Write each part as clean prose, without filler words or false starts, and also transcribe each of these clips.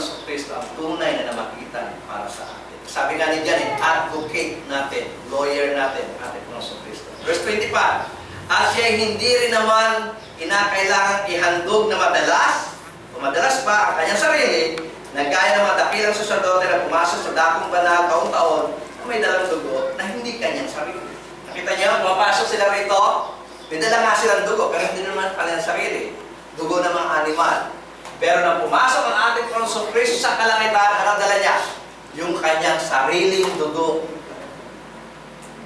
Panginoon Kristo ang tunay na namagitan para sa atin. Sabi nga ni Jan, advocate natin, lawyer natin, ating Panginoon Kristo. Verse 25, at siya hindi rin naman kinakailangan ihandog na madalas, o madalas pa ang kanyang sarili, na gaya ng mga dakilang saserdote na pumasok sa dakong banal taon-taon na may dalang dugo na hindi kanyang sarili. Nakita niyo, pumapasok sila rito, may dala nga silang dugo, pero hindi naman kanyang sarili. Dugo ng mga animal. Pero nang pumasok ang ating Panginoon Kristo sa kalangitan, ano dala niya? Yung kanyang sariling dugo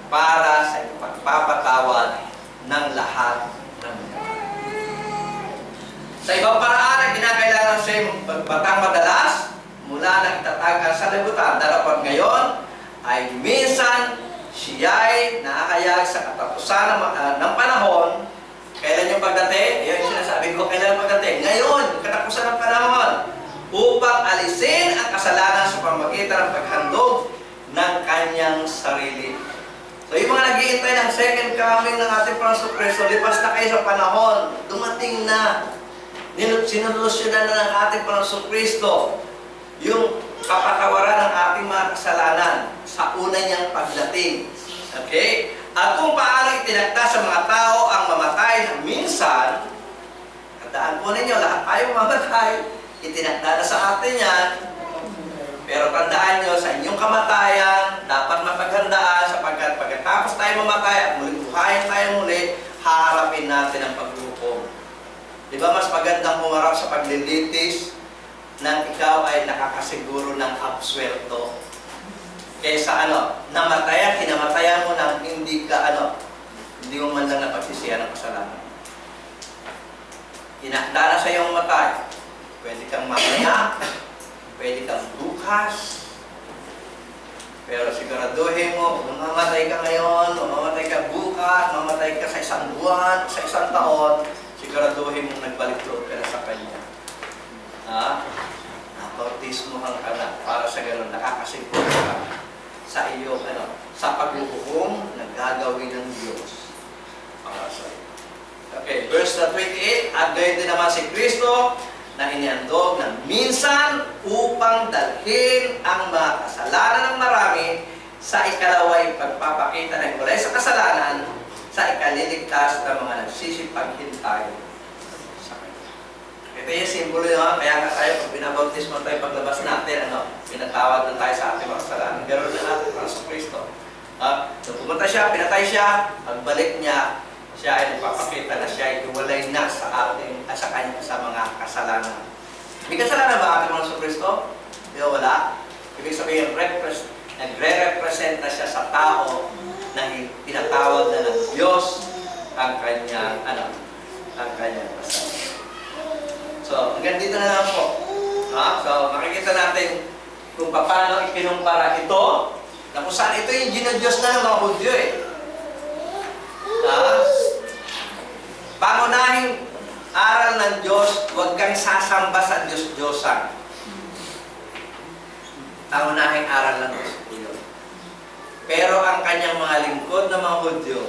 para sa pagpapatawad ng lahat ng mga. Sa ibang paraan ay kinakailangan siya batang madalas mula nang itatag ang sanlibutan. Darapat ngayon ay minsan siya'y nakakayag sa katapusan ng panahon. Kailan yung pagdating? Yan yung sinasabi ko, kailan yung pagdating? Ngayon, katapusan ng panahon upang alisin ang kasalanan sa pamamagitan ng paghandog ng kanyang sarili. So yung mga nag-iintay ng second coming ng ating Panginoon Kristo, lipas na kayo sa panahon, dumating na. Sinulusyonan na ng ating Panginoon Kristo yung kapatawaran ng ating mga kasalanan sa una niyang pagdating. Okay? At kung paano itinakda sa mga tao ang mamatay na minsan, tandaan po ninyo, lahat tayo mamatay, itinakda na sa atin yan. Pero tandaan nyo, sa inyong kamatayan, dapat mapaghandaan sapagkat pagkatapos tayo mamatay at muling buhayin tayo muli, haharapin natin ang paghukom. Di ba mas magandang humarap sa paglilitis nang ikaw ay nakakasiguro ng absuelto kaysa namatayan, kinamatayan mo nang hindi hindi mo man lang napagsisihan ng kasalanan. Tinakda na sa iyong matay. Pwede kang mamaya, pwede kang bukas, pero siguraduhin mo, kung mamamatay ka ngayon, mamamatay ka bukas, mamamatay ka sa isang buwan, sa isang taon, siguraduhin mo nagbalik loob ka na sa Kanya. Bautismohan ka na para sa ganun, nakakasiguro ka sa iyo, sa paghuhukom na gagawin ng Diyos para sa iyo. Okay, verse 28, at gayon din naman si Kristo na inihandog na minsan upang dalhin ang mga kasalanan ng marami, sa ikalaway pagpapakita ng kulay sa kasalanan, sa ikaliligtas ng mga nagsisipaghintay sa Kanya. Ito yung simbolo nyo, kaya nga tayo, pag binabautismo tayo, paglabas natin, pinatawad na tayo sa ating mga kasalanan. Ganoon na natin para sa Kristo. Nung pumunta siya, pinatay siya, pagbalik niya, siya ay nagpapakita na siya ay iwalay na sa ating, sa Kanya, sa mga kasalanan. May kasalanan ba ating mga sa Kristo? Di ba wala? Ibig sabihin, nagre-represent na siya sa tao na pinatawad na ng Diyos ang kanyang, ang kanyang kasalanan. So, hanggang dito na lang po. So, makikita natin kung paano ikinumpara ito, na kung saan ito yung ginadiyos na ng mga Hudyo Pangunahing aral ng Diyos, huwag kang sasamba sa Diyos-Diyosan. Pangunahing aral ng Diyos po yun. Pero ang kanyang mga lingkod na mga Hudyo,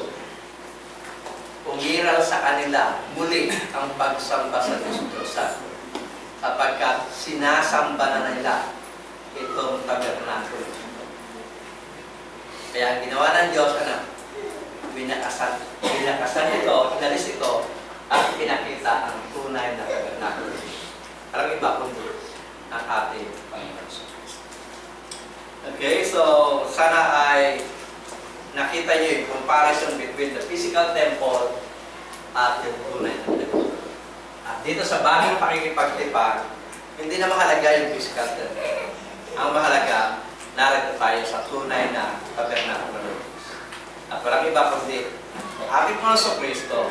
umiral sa kanila muli ang pagsamba sa Diyos-Diyosan. Sapagkat sinasamba na nila itong tabernakulo. Kaya ang ginawa ng Diyos, binakasan ito, inalis ito, at pinakita ang tunay na tabernakulo. Parang iba kundi ang ating Panginoon. Okay, so sana ay nakita niyo yung comparison between the physical temple at yung tunay na temple. At dito sa bagong pakikipagtipag, hindi na mahalaga yung physical temple. Ang mahalaga, narito tayo sa tunay na tabernakulo. At walang iba kundi ating Panginoon Kristo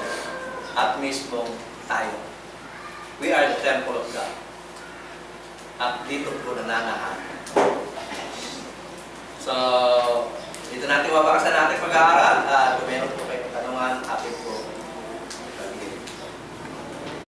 at mismo tayo. We are the temple of God. At dito po nananahan. So, dito natin mabakasan natin pag-aaral. Kung meron po kayo katanungan, ating